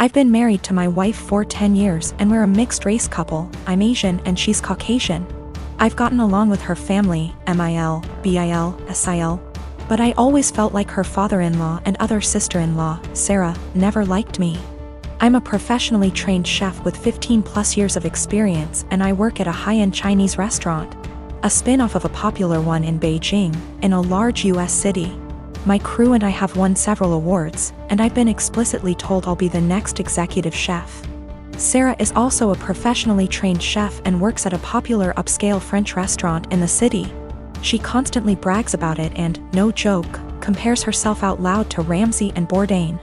I've been married to my wife for 10 years and we're a mixed race couple. I'm Asian and she's Caucasian. I've gotten along with her family, MIL, BIL, SIL. But I always felt like her father-in-law and other sister-in-law, Sarah, never liked me. I'm a professionally trained chef with 15+ years of experience and I work at a high-end Chinese restaurant, a spin-off of a popular one in Beijing, in a large US city. My crew and I have won several awards, and I've been explicitly told I'll be the next executive chef. Sarah is also a professionally trained chef and works at a popular upscale French restaurant in the city. She constantly brags about it and, no joke, compares herself out loud to Ramsay and Bourdain.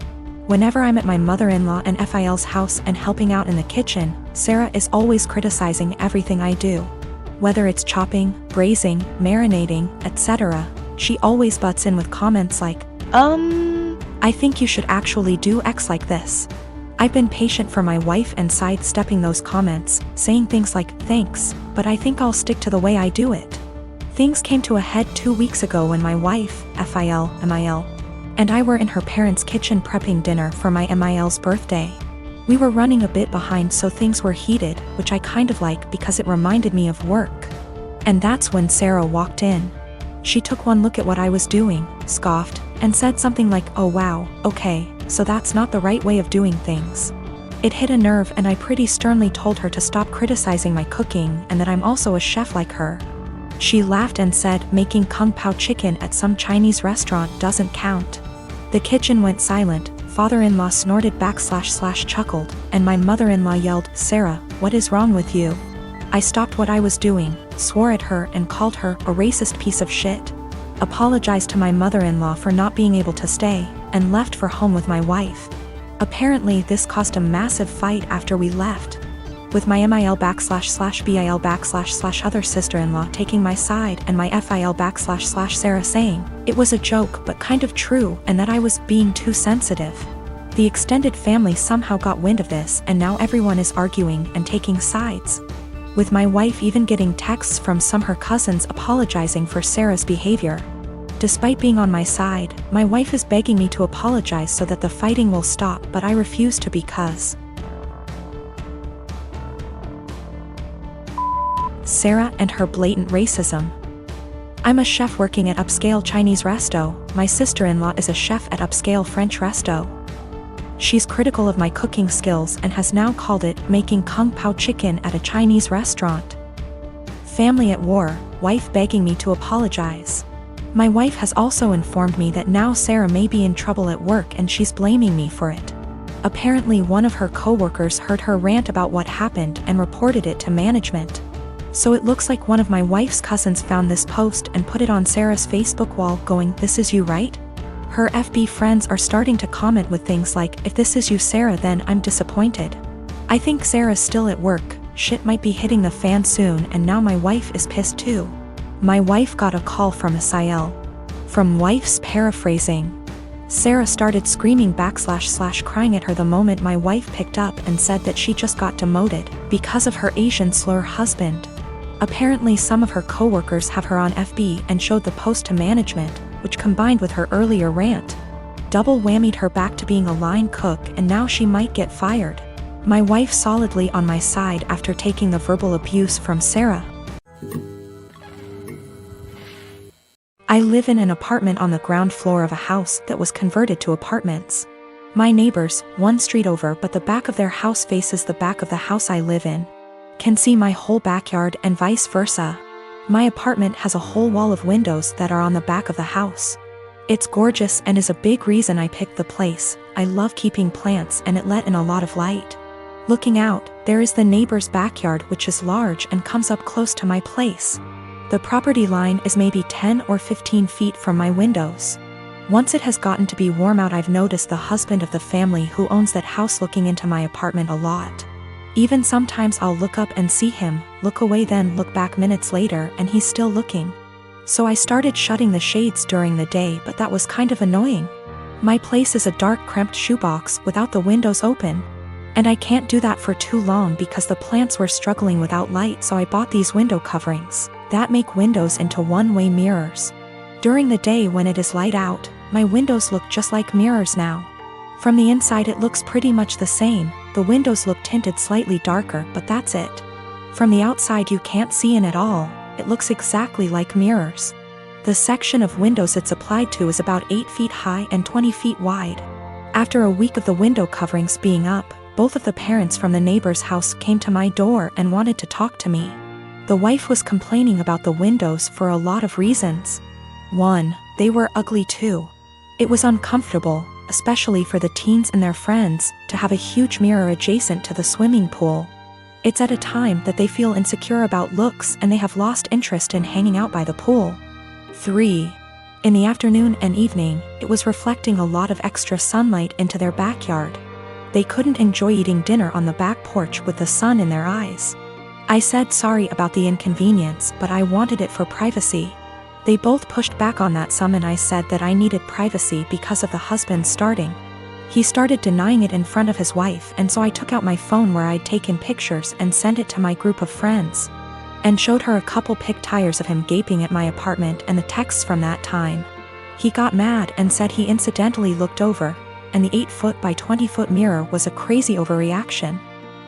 Whenever I'm at my mother-in-law and FIL's house and helping out in the kitchen, Sarah is always criticizing everything I do. Whether it's chopping, braising, marinating, etc., she always butts in with comments like, I think you should actually do X like this. I've been patient for my wife and sidestepping those comments, saying things like, thanks, but I think I'll stick to the way I do it. Things came to a head 2 weeks ago when my wife, FIL, MIL, and I were in her parents' kitchen prepping dinner for my MIL's birthday. We were running a bit behind, so things were heated, which I kind of like because it reminded me of work. And that's when Sarah walked in. She took one look at what I was doing, scoffed, and said something like, oh wow, okay, so that's not the right way of doing things. It hit a nerve and I pretty sternly told her to stop criticizing my cooking and that I'm also a chef like her. She laughed and said, making kung pao chicken at some Chinese restaurant doesn't count. The kitchen went silent, father-in-law snorted / chuckled, and my mother-in-law yelled, Sarah, what is wrong with you? I stopped what I was doing, swore at her and called her a racist piece of shit, apologized to my mother-in-law for not being able to stay, and left for home with my wife. Apparently this caused a massive fight after we left, with my MIL / BIL / other sister-in-law taking my side and my FIL / Sarah saying, it was a joke but kind of true and that I was being too sensitive. The extended family somehow got wind of this and now everyone is arguing and taking sides, with my wife even getting texts from some her cousins apologizing for Sarah's behavior. Despite being on my side, my wife is begging me to apologize so that the fighting will stop, but I refuse to because Sarah and her blatant racism. I'm a chef working at upscale Chinese resto, my sister-in-law is a chef at upscale French resto. She's critical of my cooking skills and has now called it making kung pao chicken at a Chinese restaurant. Family at war, wife begging me to apologize. My wife has also informed me that now Sarah may be in trouble at work and she's blaming me for it. Apparently one of her co-workers heard her rant about what happened and reported it to management. So it looks like one of my wife's cousins found this post and put it on Sarah's Facebook wall going, this is you, right? Her FB friends are starting to comment with things like, if this is you Sarah then I'm disappointed. I think Sarah's still at work, shit might be hitting the fan soon and now my wife is pissed too. My wife got a call from SIL. From wife's paraphrasing. Sarah started screaming / crying at her the moment my wife picked up and said that she just got demoted because of her Asian slur husband. Apparently some of her co-workers have her on FB and showed the post to management, which combined with her earlier rant, double whammied her back to being a line cook and now she might get fired. My wife solidly on my side after taking the verbal abuse from Sarah. I live in an apartment on the ground floor of a house that was converted to apartments. My neighbors, one street over but the back of their house faces the back of the house I live in, can see my whole backyard and vice versa. My apartment has a whole wall of windows that are on the back of the house. It's gorgeous and is a big reason I picked the place. I love keeping plants and it let in a lot of light. Looking out, there is the neighbor's backyard which is large and comes up close to my place. The property line is maybe 10 or 15 feet from my windows. Once it has gotten to be warm out, I've noticed the husband of the family who owns that house looking into my apartment a lot. Even sometimes I'll look up and see him, look away then look back minutes later and he's still looking. So I started shutting the shades during the day but that was kind of annoying. My place is a dark cramped shoebox without the windows open. And I can't do that for too long because the plants were struggling without light, so I bought these window coverings that make windows into one-way mirrors. During the day when it is light out, my windows look just like mirrors now. From the inside it looks pretty much the same, the windows look tinted slightly darker, but that's it. From the outside you can't see in at all, it looks exactly like mirrors. The section of windows it's applied to is about 8 feet high and 20 feet wide. After a week of the window coverings being up, both of the parents from the neighbor's house came to my door and wanted to talk to me. The wife was complaining about the windows for a lot of reasons. 1. They were ugly too. It was uncomfortable, especially for the teens and their friends, to have a huge mirror adjacent to the swimming pool. It's at a time that they feel insecure about looks and they have lost interest in hanging out by the pool. 3. In the afternoon and evening, it was reflecting a lot of extra sunlight into their backyard. They couldn't enjoy eating dinner on the back porch with the sun in their eyes. I said sorry about the inconvenience, but I wanted it for privacy. They both pushed back on that some, and I said that I needed privacy because of the husband starting. He started denying it in front of his wife, and so I took out my phone where I'd taken pictures and sent it to my group of friends. And showed her a couple pictures of him gaping at my apartment and the texts from that time. He got mad and said he incidentally looked over, and the 8-foot by 20-foot mirror was a crazy overreaction.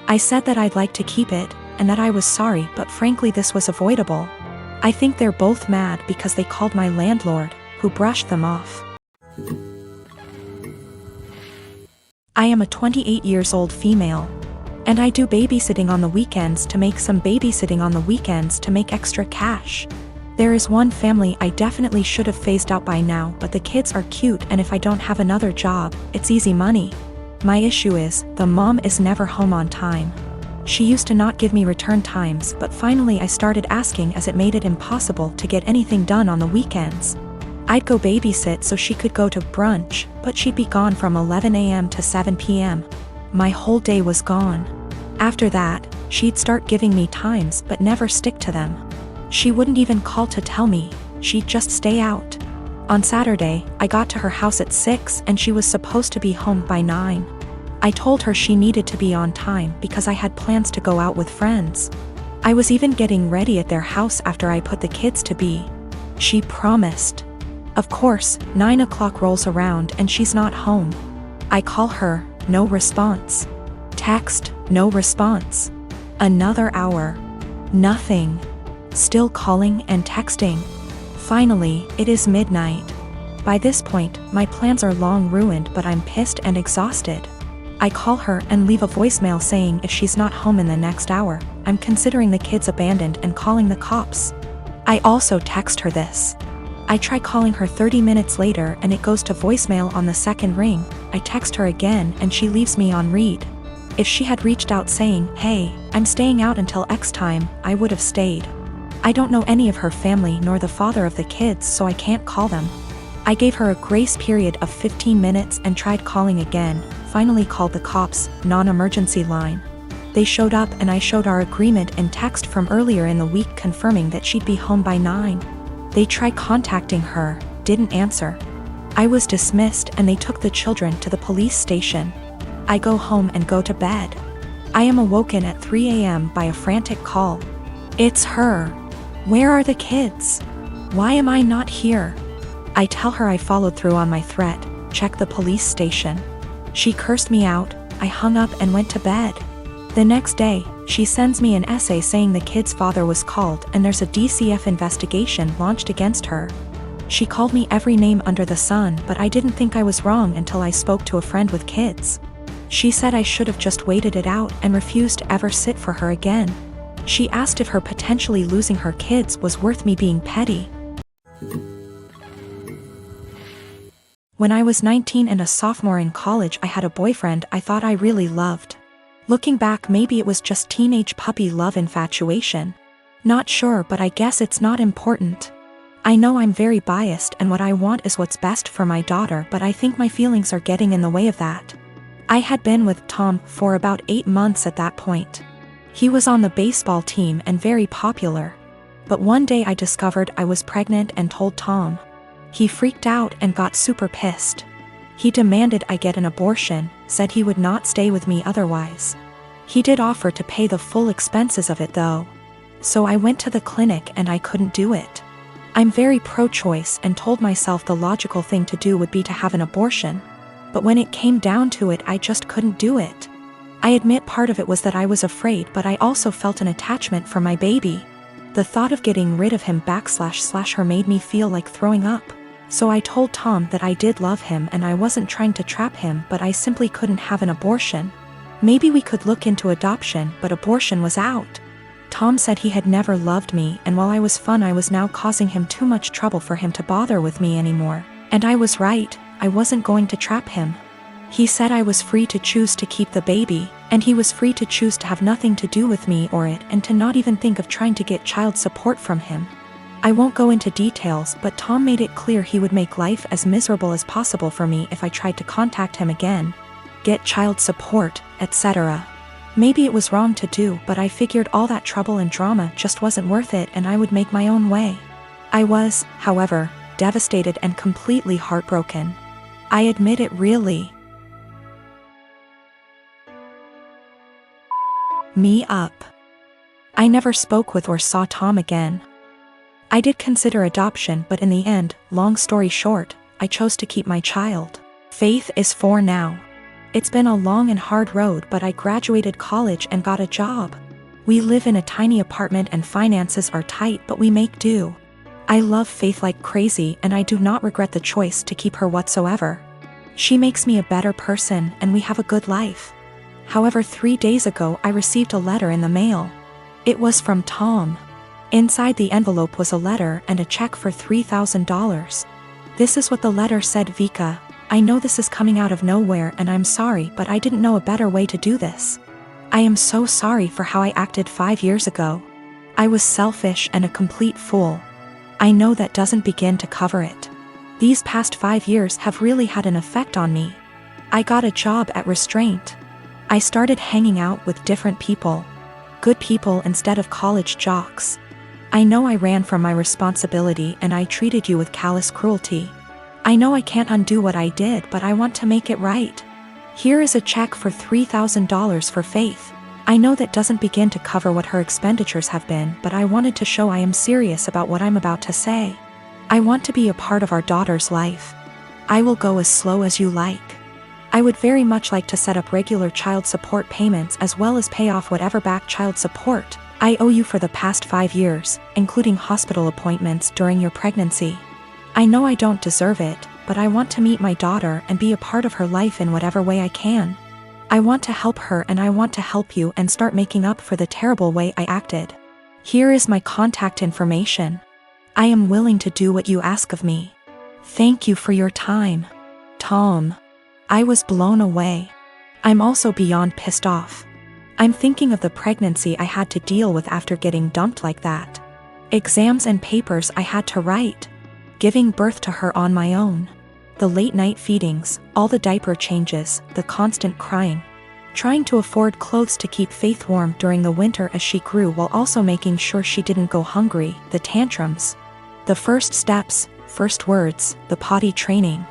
I said that I'd like to keep it, and that I was sorry, but frankly this was avoidable. I think they're both mad because they called my landlord, who brushed them off. I am a 28 years old female. And I do babysitting on the weekends to make extra cash. There is one family I definitely should have phased out by now, but the kids are cute, and if I don't have another job, it's easy money. My issue is, the mom is never home on time. She used to not give me return times, but finally I started asking as it made it impossible to get anything done on the weekends. I'd go babysit so she could go to brunch, but she'd be gone from 11 a.m. to 7 p.m. My whole day was gone. After that, she'd start giving me times but never stick to them. She wouldn't even call to tell me, she'd just stay out. On Saturday, I got to her house at 6 and she was supposed to be home by 9. I told her she needed to be on time because I had plans to go out with friends. I was even getting ready at their house after I put the kids to bed. She promised. Of course, 9 o'clock rolls around and she's not home. I call her, no response. Text, no response. Another hour. Nothing. Still calling and texting. Finally, it is midnight. By this point, my plans are long ruined, but I'm pissed and exhausted. I call her and leave a voicemail saying if she's not home in the next hour, I'm considering the kids abandoned and calling the cops. I also text her this. I try calling her 30 minutes later and it goes to voicemail on the second ring. I text her again and she leaves me on read. If she had reached out saying, hey, I'm staying out until X time, I would have stayed. I don't know any of her family nor the father of the kids, so I can't call them. I gave her a grace period of 15 minutes and tried calling again, finally called the cops, non-emergency line. They showed up and I showed our agreement and text from earlier in the week confirming that she'd be home by 9. They tried contacting her, didn't answer. I was dismissed and they took the children to the police station. I go home and go to bed. I am awoken at 3 a.m. by a frantic call. It's her. Where are the kids? Why am I not here? I tell her I followed through on my threat, check the police station. She cursed me out, I hung up and went to bed. The next day, she sends me an essay saying the kid's father was called and there's a DCF investigation launched against her. She called me every name under the sun, but I didn't think I was wrong until I spoke to a friend with kids. She said I should have just waited it out and refused to ever sit for her again. She asked if her potentially losing her kids was worth me being petty. When I was 19 and a sophomore in college, I had a boyfriend I thought I really loved. Looking back, maybe it was just teenage puppy love infatuation. Not sure, but I guess it's not important. I know I'm very biased and what I want is what's best for my daughter, but I think my feelings are getting in the way of that. I had been with Tom for about 8 months at that point. He was on the baseball team and very popular. But one day I discovered I was pregnant and told Tom. He freaked out and got super pissed. He demanded I get an abortion, said he would not stay with me otherwise. He did offer to pay the full expenses of it though. So I went to the clinic and I couldn't do it. I'm very pro-choice and told myself the logical thing to do would be to have an abortion. but when it came down to it, I just couldn't do it. I admit part of it was that I was afraid, but I also felt an attachment for my baby. The thought of getting rid of him / her made me feel like throwing up. So I told Tom that I did love him and I wasn't trying to trap him, but I simply couldn't have an abortion. Maybe we could look into adoption, but abortion was out. Tom said he had never loved me, and while I was fun, I was now causing him too much trouble for him to bother with me anymore. And I was right, I wasn't going to trap him. He said I was free to choose to keep the baby, and he was free to choose to have nothing to do with me or it, and to not even think of trying to get child support from him. I won't go into details, but Tom made it clear he would make life as miserable as possible for me if I tried to contact him again, get child support, etc. Maybe it was wrong to do, but I figured all that trouble and drama just wasn't worth it and I would make my own way. I was, however, devastated and completely heartbroken. I admit it really me up. I never spoke with or saw Tom again. I did consider adoption, but in the end, long story short, I chose to keep my child. Faith is 4 now. It's been a long and hard road, but I graduated college and got a job. We live in a tiny apartment and finances are tight, but we make do. I love Faith like crazy and I do not regret the choice to keep her whatsoever. She makes me a better person and we have a good life. However, 3 days ago I received a letter in the mail. It was from Tom. Inside the envelope was a letter and a check for $3,000. This is what the letter said: Vika, I know this is coming out of nowhere and I'm sorry, but I didn't know a better way to do this. I am so sorry for how I acted 5 years ago. I was selfish and a complete fool. I know that doesn't begin to cover it. These past 5 years have really had an effect on me. I got a job at Restraint. I started hanging out with different people. Good people instead of college jocks. I know I ran from my responsibility and I treated you with callous cruelty. I know I can't undo what I did, but I want to make it right. Here is a check for $3,000 for Faith. I know that doesn't begin to cover what her expenditures have been, but I wanted to show I am serious about what I'm about to say. I want to be a part of our daughter's life. I will go as slow as you like. I would very much like to set up regular child support payments as well as pay off whatever back child support I owe you for the past 5 years, including hospital appointments during your pregnancy. I know I don't deserve it, but I want to meet my daughter and be a part of her life in whatever way I can. I want to help her and I want to help you and start making up for the terrible way I acted. Here is my contact information. I am willing to do what you ask of me. Thank you for your time. Tom. I was blown away. I'm also beyond pissed off. I'm thinking of the pregnancy I had to deal with after getting dumped like that. Exams and papers I had to write. Giving birth to her on my own. The late night feedings, all the diaper changes, the constant crying. Trying to afford clothes to keep Faith warm during the winter as she grew while also making sure she didn't go hungry, the tantrums. The first steps, first words, the potty training.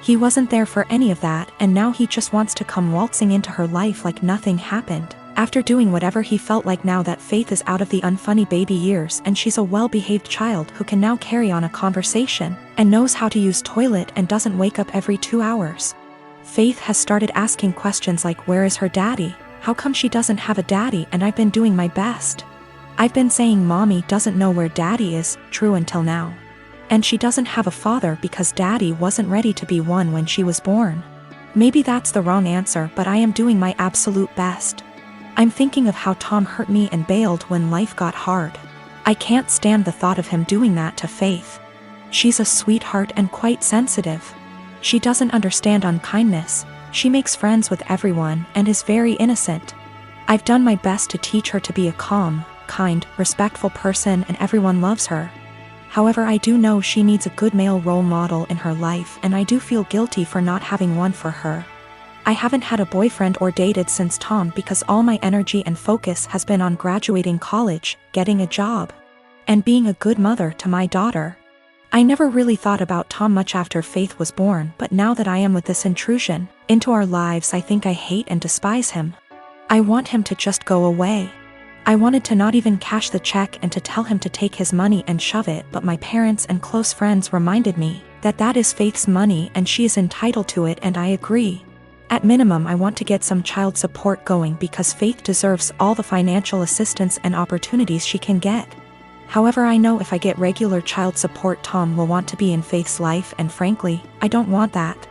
He wasn't there for any of that, and now he just wants to come waltzing into her life like nothing happened. After doing whatever he felt like now that Faith is out of the unfunny baby years and she's a well-behaved child who can now carry on a conversation and knows how to use toilet and doesn't wake up every 2 hours. Faith has started asking questions like, where is her daddy? How come she doesn't have a daddy? And I've been doing my best. I've been saying mommy doesn't know where daddy is, true until now. And she doesn't have a father because daddy wasn't ready to be one when she was born. Maybe that's the wrong answer, but I am doing my absolute best. I'm thinking of how Tom hurt me and bailed when life got hard. I can't stand the thought of him doing that to Faith. She's a sweetheart and quite sensitive. She doesn't understand unkindness. She makes friends with everyone and is very innocent. I've done my best to teach her to be a calm, kind, respectful person and everyone loves her. However, I do know she needs a good male role model in her life and I do feel guilty for not having one for her. I haven't had a boyfriend or dated since Tom because all my energy and focus has been on graduating college, getting a job, and being a good mother to my daughter. I never really thought about Tom much after Faith was born, but now that I am with this intrusion into our lives, I think I hate and despise him. I want him to just go away. I wanted to not even cash the check and to tell him to take his money and shove it, but my parents and close friends reminded me That is Faith's money and she is entitled to it, and I agree. At minimum, I want to get some child support going because Faith deserves all the financial assistance and opportunities she can get. However, I know if I get regular child support, Tom will want to be in Faith's life, and frankly, I don't want that.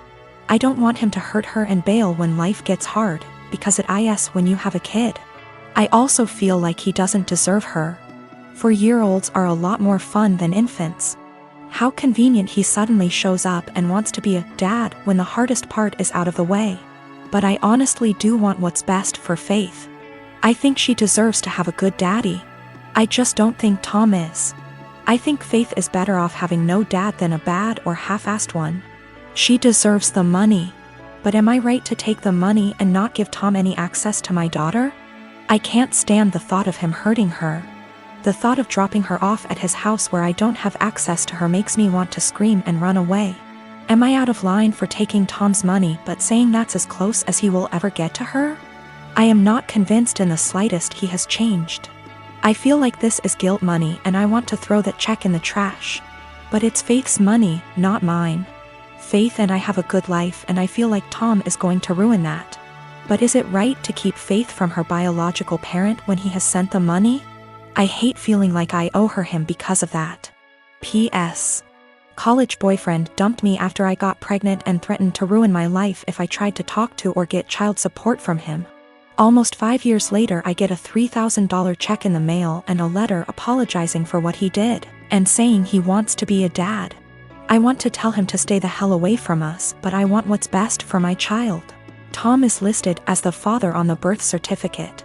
I don't want him to hurt her and bail when life gets hard, because it is when you have a kid. I also feel like he doesn't deserve her. 4-year-olds are a lot more fun than infants. How convenient he suddenly shows up and wants to be a dad when the hardest part is out of the way. But I honestly do want what's best for Faith. I think she deserves to have a good daddy. I just don't think Tom is. I think Faith is better off having no dad than a bad or half-assed one. She deserves the money. But am I right to take the money and not give Tom any access to my daughter? I can't stand the thought of him hurting her. The thought of dropping her off at his house where I don't have access to her makes me want to scream and run away. Am I out of line for taking Tom's money but saying that's as close as he will ever get to her? I am not convinced in the slightest he has changed. I feel like this is guilt money and I want to throw that check in the trash. But it's Faith's money, not mine. Faith and I have a good life, and I feel like Tom is going to ruin that. But is it right to keep Faith from her biological parent when he has sent the money? I hate feeling like I owe her him because of that. P.S. College boyfriend dumped me after I got pregnant and threatened to ruin my life if I tried to talk to or get child support from him. Almost 5 years later, I get a $3,000 check in the mail and a letter apologizing for what he did, and saying he wants to be a dad. I want to tell him to stay the hell away from us, but I want what's best for my child. Tom is listed as the father on the birth certificate.